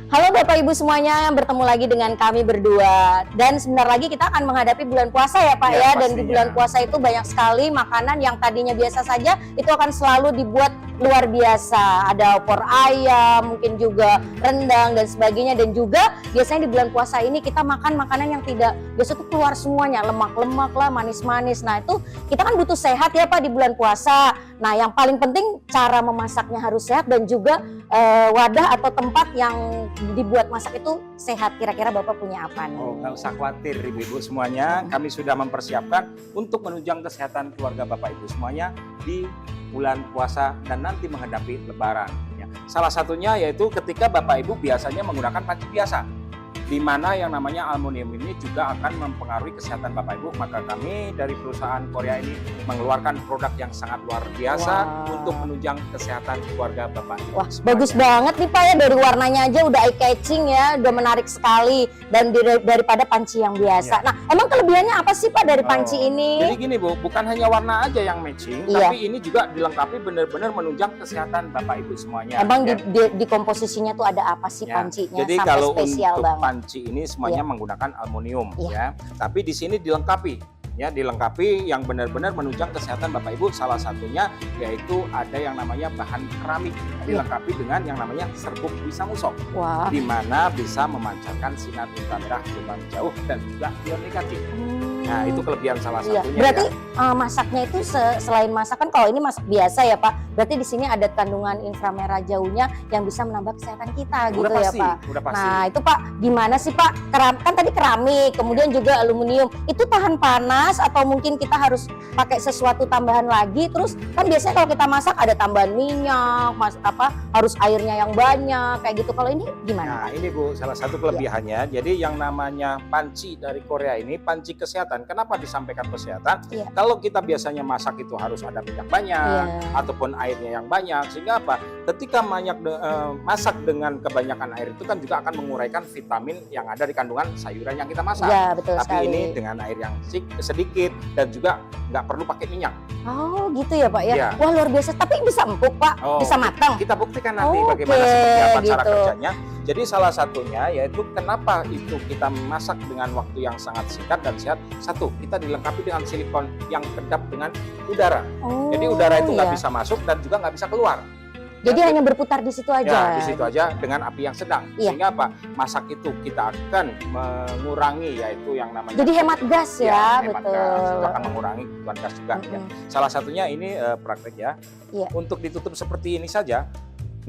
Halo Bapak Ibu semuanya, bertemu lagi dengan kami berdua. Dan sebentar lagi kita akan menghadapi bulan puasa ya Pak ya. Dan di bulan puasa itu banyak sekali makanan yang tadinya biasa saja itu akan selalu dibuat luar biasa. Ada opor ayam, mungkin juga rendang dan sebagainya. Dan juga biasanya di bulan puasa ini kita makan makanan yang tidak biasa tuh keluar semuanya, lemak-lemak lah, manis-manis. Nah itu kita kan butuh sehat ya Pak di bulan puasa. Nah yang paling penting cara memasaknya harus sehat dan juga wadah atau tempat yang dibuat masak itu sehat. Kira-kira Bapak punya apa nih? Oh, nggak usah khawatir Ibu-Ibu semuanya. Kami sudah mempersiapkan untuk menunjang kesehatan keluarga Bapak Ibu semuanya di bulan puasa dan nanti menghadapi Lebaran. Ya. Salah satunya yaitu ketika Bapak Ibu biasanya menggunakan panci biasa, di mana yang namanya aluminium ini juga akan mempengaruhi kesehatan Bapak Ibu. Maka kami dari perusahaan Korea ini mengeluarkan produk yang sangat luar biasa untuk menunjang kesehatan keluarga Bapak Ibu. Wah, bagus banget nih Pak ya, dari warnanya aja udah eye catching ya, udah menarik sekali dan daripada panci yang biasa. Nah, emang kelebihannya apa sih Pak dari panci ini? Jadi gini Bu, bukan hanya warna aja yang matching, tapi ini juga dilengkapi benar-benar menunjang kesehatan Bapak Ibu semuanya. Emang di komposisinya tuh ada apa sih pancinya? Jadi sampai kalau spesial untuk banget. panci ini semuanya menggunakan aluminium ya. Tapi di sini dilengkapi yang benar-benar menunjang kesehatan Bapak Ibu. Salah satunya yaitu ada yang namanya bahan keramik dilengkapi dengan yang namanya serbuk bisa musok, di mana bisa memancarkan sinar ultraviolet gelombang jauh dan juga ion negatif. Nah itu kelebihan salah satunya. Berarti masaknya itu selain masakan, kalau ini masak biasa ya Pak, berarti di sini ada kandungan inframerah jauhnya yang bisa menambah kesehatan kita gitu ya Pak. Udah pasti. Nah itu Pak, gimana sih Pak? Kan tadi keramik, kemudian juga aluminium, itu tahan panas atau mungkin kita harus pakai sesuatu tambahan lagi? Terus kan biasanya kalau kita masak ada tambahan minyak, harus airnya yang banyak kayak gitu. Kalau ini gimana? Nah ini Bu, salah satu kelebihannya. Jadi yang namanya panci dari Korea ini panci kesehatan. Kenapa disampaikan kesehatan? Kalau kita biasanya masak itu harus ada minyak banyak ataupun airnya yang banyak, sehingga apa? Ketika masak dengan kebanyakan air itu kan juga akan menguraikan vitamin yang ada di kandungan sayuran yang kita masak. Betul Tapi sekali. ini dengan air yang sedikit dan juga nggak perlu pakai minyak. Oh gitu ya Pak ya? Wah luar biasa. Tapi bisa empuk Pak? Bisa matang? Kita buktikan nanti bagaimana seperti apa cara kerjanya. Jadi salah satunya yaitu kenapa itu kita masak dengan waktu yang sangat singkat dan sehat. Satu, kita dilengkapi dengan silikon yang kedap dengan udara. Jadi udara itu nggak bisa masuk dan juga nggak bisa keluar. Jadi hanya berputar di situ aja? Ya, di situ aja dengan api yang sedang. Sehingga apa? Masak itu kita akan mengurangi yaitu yang namanya... Jadi hemat gas ya, hemat betul. Gas. Itu akan mengurangi kebutuhan gas juga. Ya. Salah satunya ini praktek ya. Untuk ditutup seperti ini saja,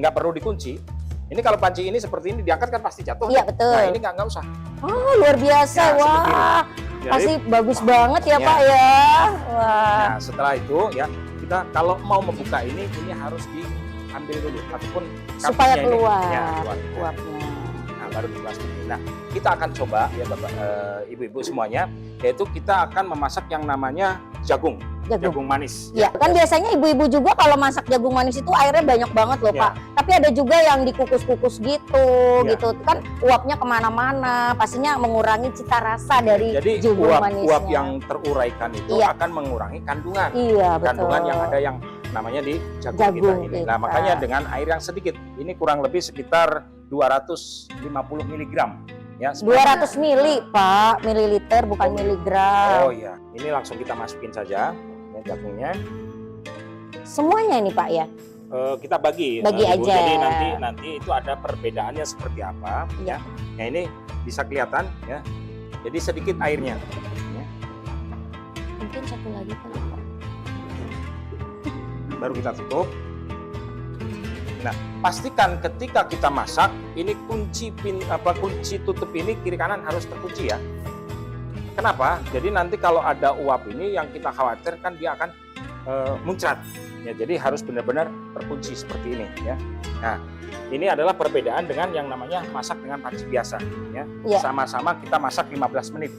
nggak perlu dikunci. Ini kalau panci ini seperti ini diangkat kan pasti jatuh. Iya betul. Nah ini nggak usah. Oh luar biasa, wah. Pasti bagus banget ya Pak ya. Wah. Nah setelah itu ya kita kalau mau membuka ini harus diambil dulu ataupun supaya keluar uapnya. Nah baru dibuka seperti ini. Nah kita akan coba ya Bapak Ibu-Ibu semuanya, yaitu kita akan memasak yang namanya jagung manis. Ya kan biasanya ibu-ibu juga kalau masak jagung manis itu airnya banyak banget loh Pak. Tapi ada juga yang dikukus-kukus gitu, gitu kan uapnya kemana-mana, pastinya mengurangi cita rasa dari jagung manisnya. Uap yang teruraikan itu akan mengurangi kandungan. Kandungan yang ada yang namanya di jagung kita ini. Nah makanya dengan air yang sedikit, ini kurang lebih sekitar 250 mg. Ya, 200 mili Pak, mililiter bukan miligram. Oh iya, ini langsung kita masukin saja ya, jagungnya. Semuanya ini Pak ya? Kita bagi aja. Jadi nanti itu ada perbedaannya seperti apa ya. Nah ini bisa kelihatan ya. Jadi sedikit airnya. Ya. Mungkin satu lagi Pak. Baru kita tutup. Nah, pastikan ketika kita masak, ini kunci tutup ini kiri kanan harus terkunci ya. Kenapa? Jadi nanti kalau ada uap ini yang kita khawatirkan dia akan muncrat. Ya, jadi harus benar-benar terkunci seperti ini ya. Nah, ini adalah perbedaan dengan yang namanya masak dengan panci biasa ya. Sama-sama kita masak 15 menit.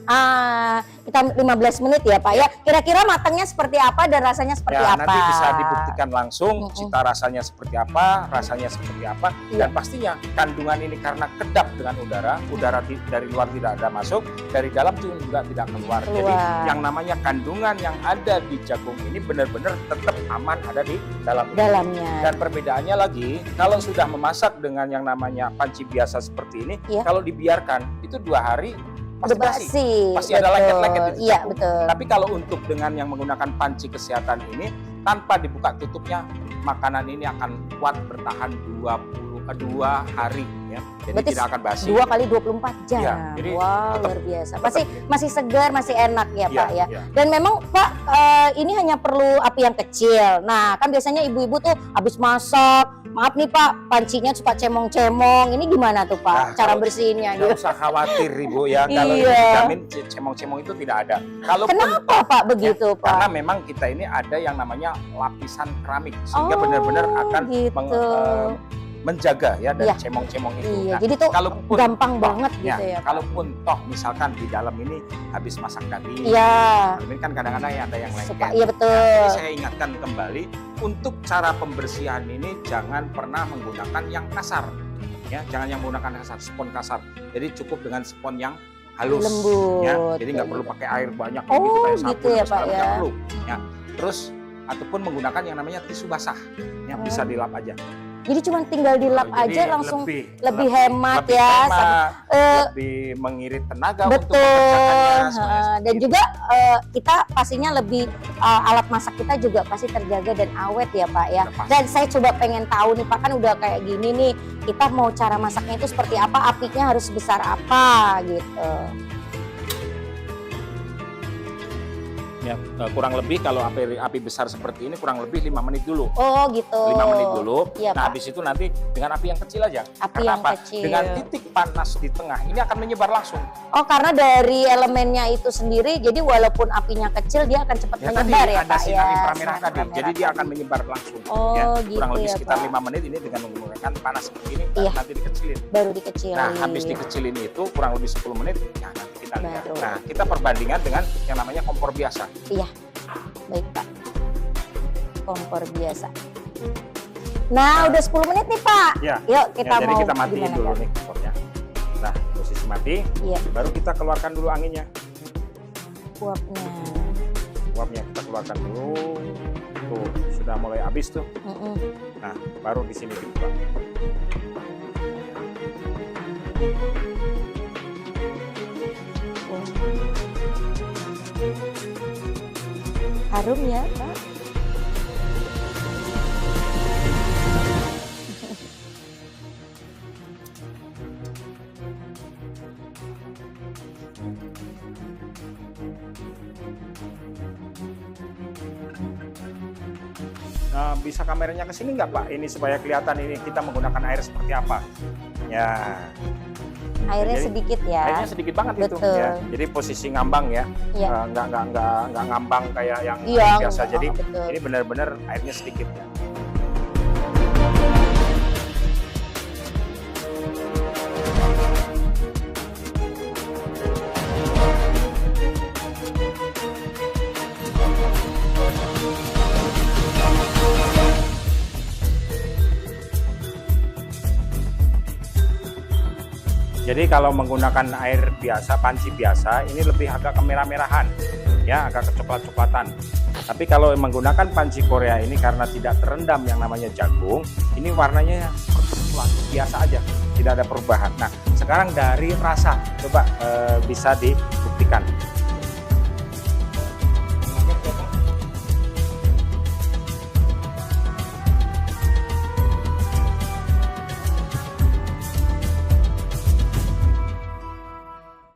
Kita 15 menit ya Pak ya. Kira-kira matangnya seperti apa dan rasanya seperti apa? Nanti bisa dibuktikan langsung cita rasanya seperti apa, dan pastinya kandungan ini karena kedap dengan udara dari luar tidak ada masuk, dari dalam juga tidak keluar. Jadi yang namanya kandungan yang ada di jagung ini benar-benar benar-benar tetap aman ada di dalam ini. Dalamnya. Dan perbedaannya lagi, kalau sudah memasak dengan yang namanya panci biasa seperti ini, Iya. kalau dibiarkan itu 2 hari pasti Udah basi. basi. Pasti ada lengket-lengket itu. Iya, betul. Tapi kalau untuk dengan yang menggunakan panci kesehatan ini, tanpa dibuka tutupnya, makanan ini akan kuat bertahan 2 hari ya. Jadi Berarti tidak akan basi. 2 kali 24 jam. Iya, jadi Wow, tetap- luar biasa. Masih segar, masih enak ya, Iya, Pak ya. iya. Dan memang Pak, ini hanya perlu api yang kecil. Nah, kan biasanya ibu-ibu tuh habis masak, maaf nih Pak, pancinya suka cemong-cemong. Ini gimana tuh Pak, Nah, cara kalau- bersihinnya Nggak gitu? usah khawatir Ibu ya, kalau Iya. dijamin cemong-cemong itu tidak ada. Kalaupun Kenapa Pak begitu karena Pak? memang kita ini ada yang namanya lapisan keramik sehingga Oh, benar-benar akan gitu. menjaga ya dari Iya. cemong-cemong itu. Iya, Nah, jadi tuh kalaupun gampang toh, banget gitu ya Pak. kalaupun toh misalkan di dalam ini habis masak daging, Iya, ini kan kadang-kadang ada yang suka, lengket. iya Nah, betul. jadi saya ingatkan kembali untuk cara pembersihan ini jangan pernah menggunakan yang kasar, ya jangan yang menggunakan kasar, spon kasar. Jadi cukup dengan spon yang halus, Lembut, ya. Jadi nggak kayak perlu gitu. pakai air banyak Oh, kayak gitu sabun ya, atau Pak, segala ya. nggak perlu, ya. Terus ataupun menggunakan yang namanya tisu basah, yang bisa Oh. dilap aja. Jadi cuma tinggal dilap Jadi aja langsung lebih lebih hemat ya. hemat, Eh, lebih mengirit tenaga untuk betul. mengerjakannya. semuanya Dan seperti juga kita pastinya lebih alat masak kita juga pasti terjaga dan awet ya Pak ya. Udah pasti. Dan saya coba pengen tahu nih Pak, kan udah kayak gini nih, kita mau cara masaknya itu seperti apa, apinya harus sebesar apa gitu. Ya, kurang lebih kalau api besar seperti ini kurang lebih 5 menit dulu. Oh gitu. 5 menit dulu. Iya, Nah, Pak. habis itu nanti dengan api yang kecil aja. Api Karena yang apa? kecil. Dengan titik panas di tengah ini akan menyebar langsung. Oh, karena dari elemennya itu sendiri, jadi walaupun apinya kecil dia akan cepat Ya tadi menyebar ya ada Pak sinar ya. inframerah sinar tadi. inframerah Jadi dia tadi. akan menyebar langsung. Oh, ya, gitu kurang lebih ya, sekitar Pak. 5 menit ini dengan menggunakan panas seperti ini Iya. nanti dikecilin. Baru dikecilin. Nah, habis dikecilin itu kurang lebih 10 menit, ya nanti kita lihat. Baru. Nah, kita perbandingan dengan yang namanya kompor biasa. Iya, baik Pak. Kompor biasa. Nah, udah 10 menit nih Pak. Ya. Yuk kita Jadi mau kita matiin gimana, dulu Kak? nih kompornya. Nah, posisi mati, Iya, baru kita keluarkan dulu anginnya. uapnya. Uapnya kita keluarkan dulu. Tuh, sudah mulai habis tuh. Mm-mm. Nah, baru di sini dibuka. Wah. Harum ya Pak. Nah, bisa kameranya ke sini nggak Pak? Ini supaya kelihatan ini kita menggunakan air seperti apa. Ya, Airnya Jadi, sedikit ya. airnya sedikit banget itu. Betul. Ya. Jadi posisi ngambang ya, Iya. nggak ngambang kayak yang Iya, biasa. Jadi betul. ini benar-benar airnya sedikit. Jadi kalau menggunakan air biasa, panci biasa, ini lebih agak kemerah-merahan, ya agak kecoklat-coklatan. Tapi kalau menggunakan panci Korea ini karena tidak terendam yang namanya jagung, ini warnanya seperti coklat biasa aja, tidak ada perubahan. Nah, sekarang dari rasa, coba bisa dibuktikan.